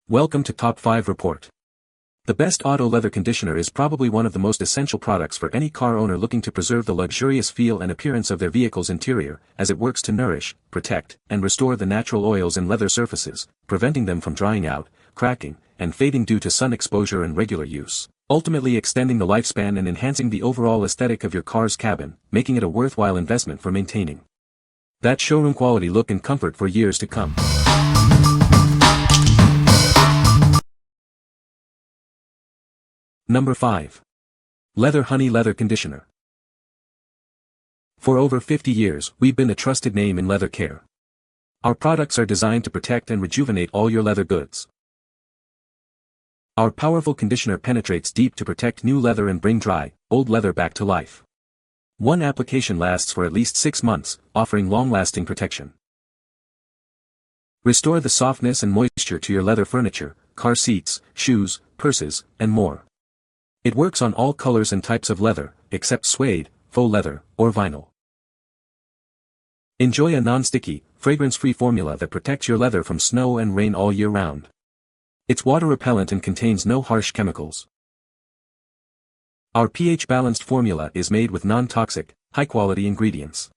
Welcome to Top 5 Report. The best auto leather conditioner is probably one of the most essential products for any car owner looking to preserve the luxurious feel and appearance of their vehicle's interior, as it works to nourish, protect, and restore the natural oils in leather surfaces, preventing them from drying out, cracking, and fading due to sun exposure and regular use, ultimately extending the lifespan and enhancing the overall aesthetic of your car's cabin, making it a worthwhile investment for maintaining that showroom quality look and comfort for years to come. Number 5. Leather Honey Leather Conditioner. For over 50 years, we've been a trusted name in leather care. Our products are designed to protect and rejuvenate all your leather goods. Our powerful conditioner penetrates deep to protect new leather and bring dry, old leather back to life. One application lasts for at least 6 months, offering long-lasting protection. Restore the softness and moisture to your leather furniture, car seats, shoes, purses, and more. It works on all colors and types of leather, except suede, faux leather, or vinyl. Enjoy a non-sticky, fragrance-free formula that protects your leather from snow and rain all year round. It's water-repellent and contains no harsh chemicals. Our pH-balanced formula is made with non-toxic, high-quality ingredients.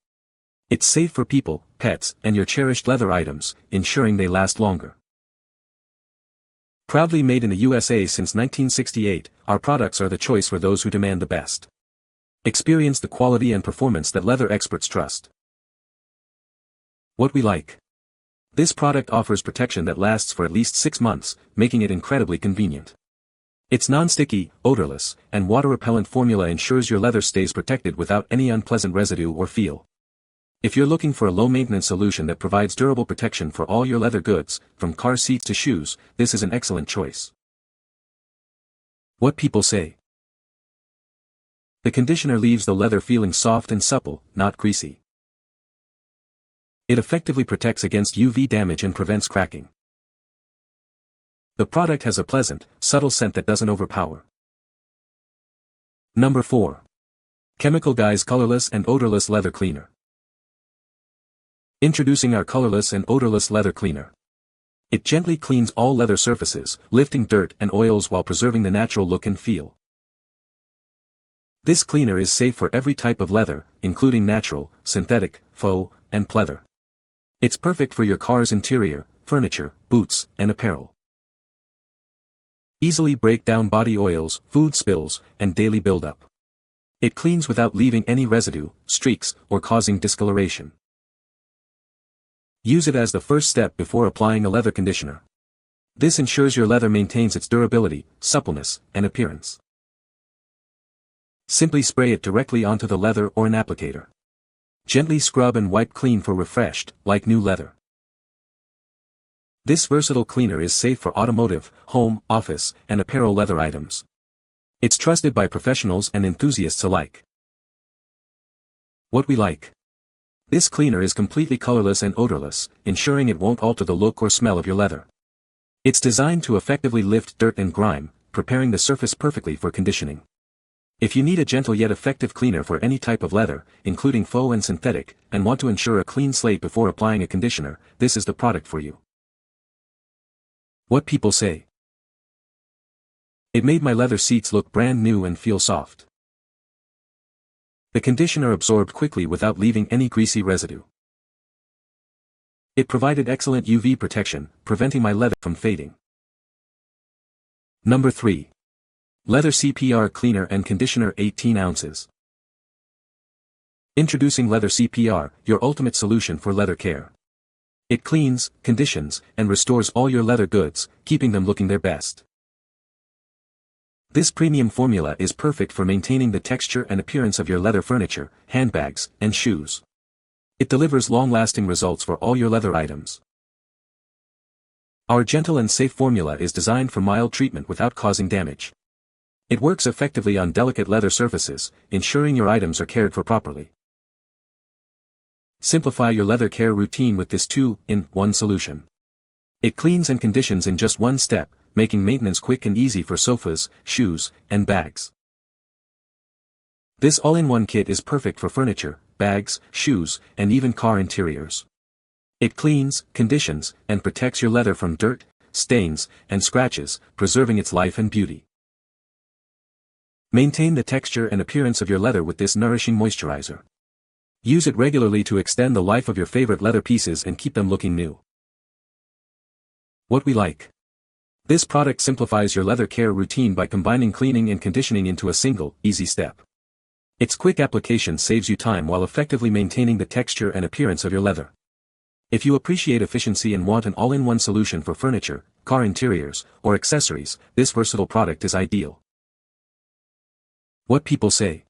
It's safe for people, pets, and your cherished leather items, ensuring they last longer. Proudly made in the USA since 1968, our products are the choice for those who demand the best. Experience the quality and performance that leather experts trust. What we like. This product offers protection that lasts for at least 6 months, making it incredibly convenient. Its non-sticky, odorless, and water-repellent formula ensures your leather stays protected without any unpleasant residue or feel. If you're looking for a low-maintenance solution that provides durable protection for all your leather goods, from car seats to shoes, this is an excellent choice. What people say. The conditioner leaves the leather feeling soft and supple, not greasy. It effectively protects against UV damage and prevents cracking. The product has a pleasant, subtle scent that doesn't overpower. Number 4. Chemical Guy's Colorless and Odorless Leather Cleaner. Introducing our Colorless and Odorless Leather Cleaner. It gently cleans all leather surfaces, lifting dirt and oils while preserving the natural look and feel. This cleaner is safe for every type of leather, including natural, synthetic, faux, and pleather. It's perfect for your car's interior, furniture, boots, and apparel. Easily break down body oils, food spills, and daily buildup. It cleans without leaving any residue, streaks, or causing discoloration. Use it as the first step before applying a leather conditioner. This ensures your leather maintains its durability, suppleness, and appearance. Simply spray it directly onto the leather or an applicator. Gently scrub and wipe clean for refreshed, like new leather. This versatile cleaner is safe for automotive, home, office, and apparel leather items. It's trusted by professionals and enthusiasts alike. What we like. This cleaner is completely colorless and odorless, ensuring it won't alter the look or smell of your leather. It's designed to effectively lift dirt and grime, preparing the surface perfectly for conditioning. If you need a gentle yet effective cleaner for any type of leather, including faux and synthetic, and want to ensure a clean slate before applying a conditioner, this is the product for you. What people say. It made my leather seats look brand new and feel soft. The conditioner absorbed quickly without leaving any greasy residue. It provided excellent UV protection, preventing my leather from fading. Number 3. Leather CPR Cleaner and Conditioner 18 ounces. Introducing Leather CPR, your ultimate solution for leather care. It cleans, conditions, and restores all your leather goods, keeping them looking their best. This premium formula is perfect for maintaining the texture and appearance of your leather furniture, handbags, and shoes. It delivers long-lasting results for all your leather items. Our gentle and safe formula is designed for mild treatment without causing damage. It works effectively on delicate leather surfaces, ensuring your items are cared for properly. Simplify your leather care routine with this 2-in-1 solution. It cleans and conditions in just one step, making maintenance quick and easy for sofas, shoes, and bags. This all-in-one kit is perfect for furniture, bags, shoes, and even car interiors. It cleans, conditions, and protects your leather from dirt, stains, and scratches, preserving its life and beauty. Maintain the texture and appearance of your leather with this nourishing moisturizer. Use it regularly to extend the life of your favorite leather pieces and keep them looking new. What we like. This product simplifies your leather care routine by combining cleaning and conditioning into a single, easy step. Its quick application saves you time while effectively maintaining the texture and appearance of your leather. If you appreciate efficiency and want an all-in-one solution for furniture, car interiors, or accessories, this versatile product is ideal. What people say.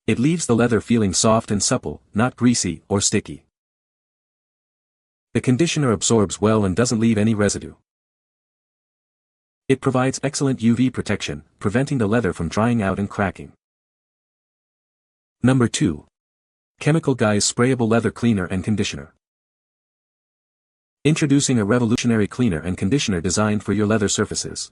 It leaves the leather feeling soft and supple, not greasy or sticky. The conditioner absorbs well and doesn't leave any residue. It provides excellent UV protection, preventing the leather from drying out and cracking. Number 2. Chemical Guys Sprayable Leather Cleaner and Conditioner. Introducing a revolutionary cleaner and conditioner designed for your leather surfaces.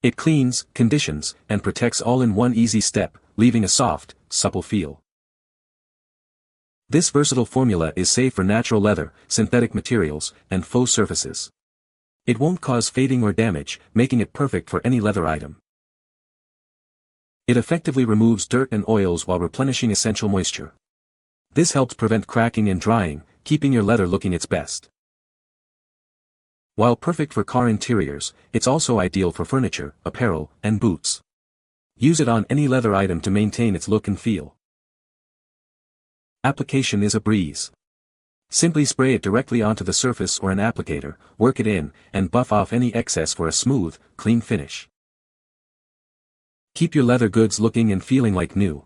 It cleans, conditions, and protects all in one easy step, leaving a soft, supple feel. This versatile formula is safe for natural leather, synthetic materials, and faux surfaces. It won't cause fading or damage, making it perfect for any leather item. It effectively removes dirt and oils while replenishing essential moisture. This helps prevent cracking and drying, keeping your leather looking its best. While perfect for car interiors, it's also ideal for furniture, apparel, and boots. Use it on any leather item to maintain its look and feel. Application is a breeze. Simply spray it directly onto the surface or an applicator, work it in, and buff off any excess for a smooth, clean finish. Keep your leather goods looking and feeling like new.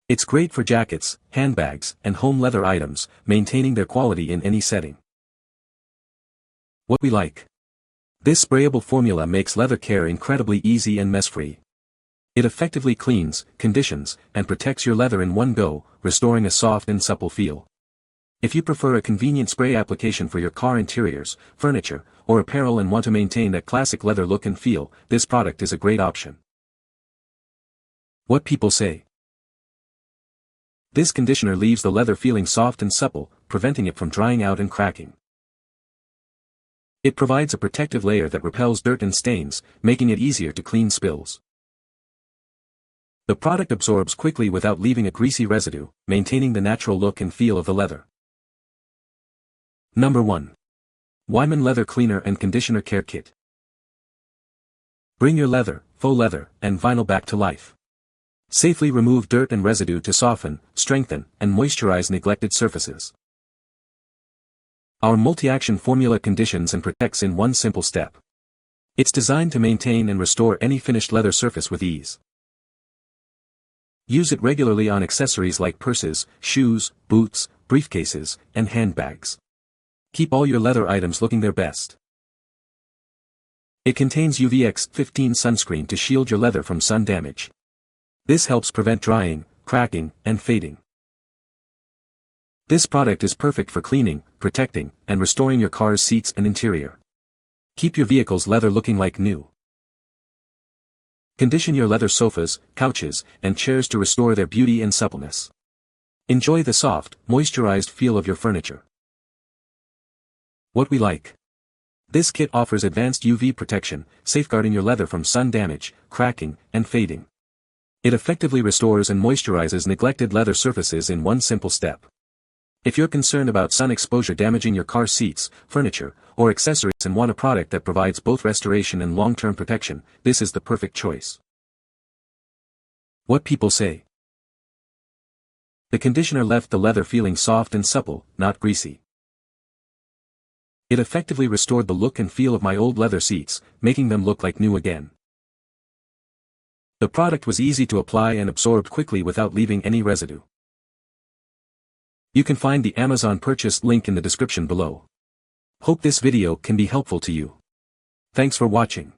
It's great for jackets, handbags, and home leather items, maintaining their quality in any setting. What we like. This sprayable formula makes leather care incredibly easy and mess-free. It effectively cleans, conditions, and protects your leather in one go, restoring a soft and supple feel. If you prefer a convenient spray application for your car interiors, furniture, or apparel and want to maintain that classic leather look and feel, this product is a great option. What people say. This conditioner leaves the leather feeling soft and supple, preventing it from drying out and cracking. It provides a protective layer that repels dirt and stains, making it easier to clean spills. The product absorbs quickly without leaving a greasy residue, maintaining the natural look and feel of the leather. Number 1. Weiman Leather Cleaner and Conditioner Care Kit. Bring your leather, faux leather, and vinyl back to life. Safely remove dirt and residue to soften, strengthen, and moisturize neglected surfaces. Our multi-action formula conditions and protects in one simple step. It's designed to maintain and restore any finished leather surface with ease. Use it regularly on accessories like purses, shoes, boots, briefcases, and handbags. Keep all your leather items looking their best. It contains UVX-15 sunscreen to shield your leather from sun damage. This helps prevent drying, cracking, and fading. This product is perfect for cleaning, protecting, and restoring your car's seats and interior. Keep your vehicle's leather looking like new. Condition your leather sofas, couches, and chairs to restore their beauty and suppleness. Enjoy the soft, moisturized feel of your furniture. What we like. This kit offers advanced UV protection, safeguarding your leather from sun damage, cracking, and fading. It effectively restores and moisturizes neglected leather surfaces in one simple step. If you're concerned about sun exposure damaging your car seats, furniture, or accessories and want a product that provides both restoration and long-term protection, this is the perfect choice. What people say. The conditioner left the leather feeling soft and supple, not greasy. It effectively restored the look and feel of my old leather seats, making them look like new again. The product was easy to apply and absorbed quickly without leaving any residue. You can find the Amazon purchase link in the description below. Hope this video can be helpful to you. Thanks for watching.